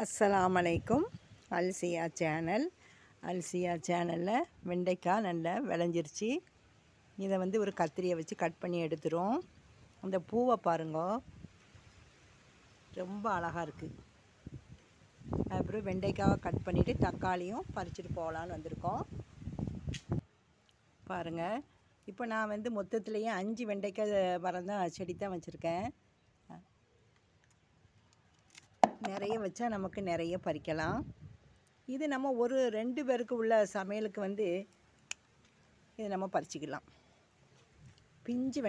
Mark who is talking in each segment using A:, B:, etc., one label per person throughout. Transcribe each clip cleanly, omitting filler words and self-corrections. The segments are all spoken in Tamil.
A: அஸ்ஸலாமு அலைக்கும். அல்சியா சேனல். அல்சியா சேனலில் வெண்டைக்காய் நல்லா விளைஞ்சிருச்சு. இதை ஒரு கத்திரியை வச்சு கட் பண்ணி எடுத்துரும். அந்த பூவை பாருங்க, ரொம்ப அழகாக இருக்குது. அப்புறம் வெண்டைக்காவை கட் பண்ணிவிட்டு தக்காளியும் பறிச்சுட்டு போகலான்னு வந்திருக்கோம். பாருங்கள், இப்போ நான் மொத்தத்துலேயே 5 வெண்டைக்காய் மரம் தான், செடி தான் வச்சுருக்கேன். நிறைய வச்சா நமக்கு நிறைய பறிக்கலாம். இது நம்ம ஒரு 2 பேருக்கு உள்ள சமையலுக்கு இது நம்ம பறிச்சிக்கலாம். பிஞ்சு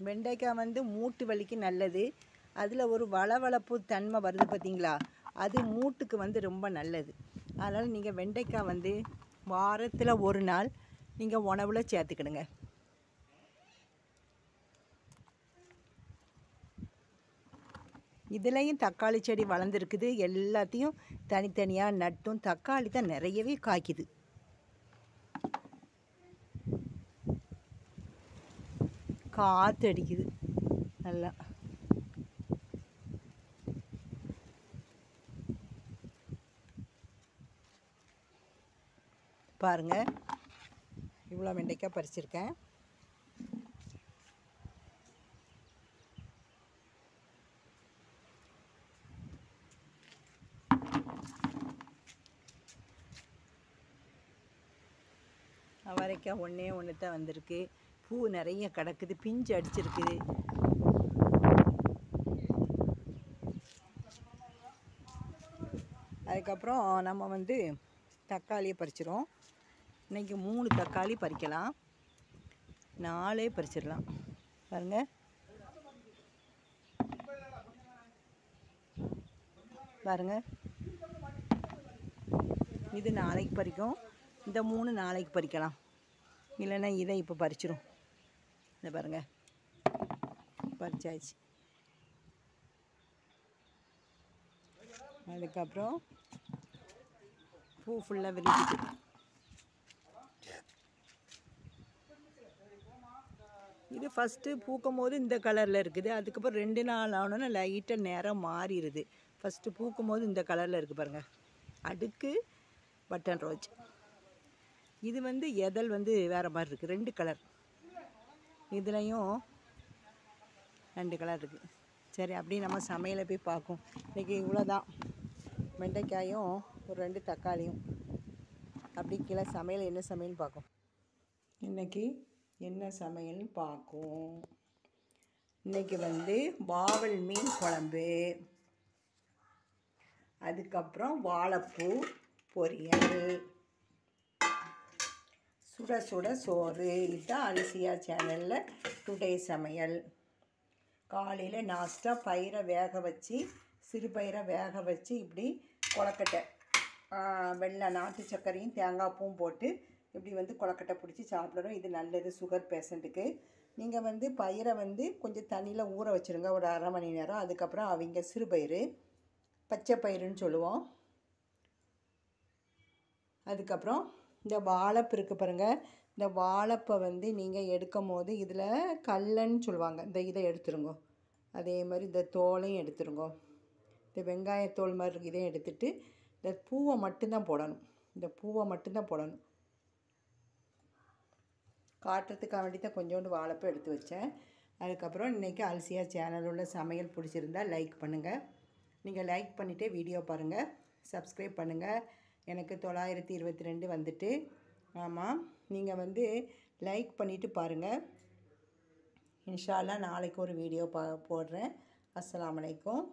A: வெண்டைக்காய் மூட்டு வலிக்கு நல்லது. அதில் ஒரு வளவளப்பு தன்மை வருது பார்த்திங்களா, அது மூட்டுக்கு ரொம்ப நல்லது. அதனால் நீங்கள் வெண்டைக்காய் வாரத்தில் ஒரு நாள் நீங்கள் உணவில் சேர்த்துக்கிடுங்க. இதுலேயும் தக்காளி செடி வளர்ந்துருக்குது. எல்லாத்தையும் தனித்தனியாக நட்டும் தக்காளி தான் நிறையவே காய்க்குது. காற்று அடிக்குது நல்லா. பாருங்கள், இவ்வளோ வெண்டைக்காய் பறிச்சிருக்கேன். அவரைக்காய் ஒன்றே ஒன்று தான் வந்திருக்கு. பூ நிறைய கிடக்குது, பிஞ்சு அடிச்சிருக்குது. அதுக்கப்புறம் நம்ம தக்காளியை பறிச்சிரும். இன்றைக்கி 3 தக்காளி பறிக்கலாம், 4 பறிச்சிடலாம். பாருங்கள், பாருங்கள், இது நாளைக்கு பறிக்கும். இந்த 3 நாளைக்கு பறிக்கலாம், இல்லைன்னா இதை இப்போ பறிச்சிரும். இதை பாருங்கள், பறிச்சாச்சு. அதுக்கப்புறம் பூ ஃபுல்லாக விரிக்குது. இது ஃபஸ்ட்டு பூக்கும் போது இந்த கலரில் இருக்குது. அதுக்கப்புறம் 2 நாள் ஆனோன்னா லைட்டாக நிறம் மாறிடுது. ஃபஸ்ட்டு பூக்கும் போது இந்த கலரில் இருக்குது பாருங்கள், அடுக்கு பட்டன் ரோஸ். இது எதழ் வேறு மாதிரி இருக்குது, 2 கலர். இதுலேயும் 2 கலர் இருக்குது. சரி, அப்படியே நம்ம சமையலை போய் பார்க்கும். இன்றைக்கி இவ்வளோதான், வெண்டைக்காயும் ஒரு 2 தக்காளியும். அப்படி கீழே சமையல் என்ன சமையல்னு பார்க்கும். இன்றைக்கி என்ன சமையல்னு பார்க்கும். இன்றைக்கி வாவல் மீன் குழம்பு, அதுக்கப்புறம் வாழைப்பூ பொரியல், சுட சுட சோறு. இதுதான் அல்சியா சேனலில் டுடே சமையல். காலையில் நாஸ்டா பயிரை வேக வச்சு, சிறு பயிரை வேக வச்சு இப்படி கொழக்கட்டை, வெள்ளை நாட்டு சர்க்கரையும் தேங்காய் பூவும் போட்டு இப்படி கொழக்கட்டை பிடிச்சி சாப்பிட்றோம். இது நல்லது சுகர் பேஷண்ட்டுக்கு. நீங்கள் பயிரை கொஞ்சம் தண்ணியில் ஊற வச்சுருங்க ஒரு 1/2 மணி நேரம். அதுக்கப்புறம் அவங்க சிறு பயிறு, பச்சை பயிறுன்னு சொல்லுவோம். அதுக்கப்புறம் இந்த வாழைப்பு இருக்குது பாருங்கள், இந்த வாழைப்பை நீங்கள் எடுக்கும் போது இதில் கல்லன்னு சொல்லுவாங்க, இந்த இதை எடுத்துருங்க. அதே மாதிரி இந்த தோலையும் எடுத்துருங்க. இந்த வெங்காயத்தோல் மாதிரி இருக்குது, இதையும் எடுத்துட்டு இந்த பூவை மட்டும்தான் போடணும். இந்த பூவை மட்டும்தான் போடணும். காட்டுறதுக்காக வேண்டி தான் கொஞ்சோண்டு வாழைப்பை எடுத்து வச்சேன். அதுக்கப்புறம் இன்றைக்கி அல்சியா சேனல் உள்ள சமையல் பிடிச்சிருந்தால் லைக் பண்ணுங்கள். நீங்கள் லைக் பண்ணிவிட்டு வீடியோ பாருங்கள், சப்ஸ்கிரைப் பண்ணுங்கள். எனக்கு 922 வந்துட்டு. ஆமாம், நீங்கள் லைக் பண்ணிவிட்டு பாருங்கள். இன்ஷா அல்லாஹ் நாளைக்கு ஒரு வீடியோ போடுறேன். அஸ்ஸலாமு அலைக்கும்.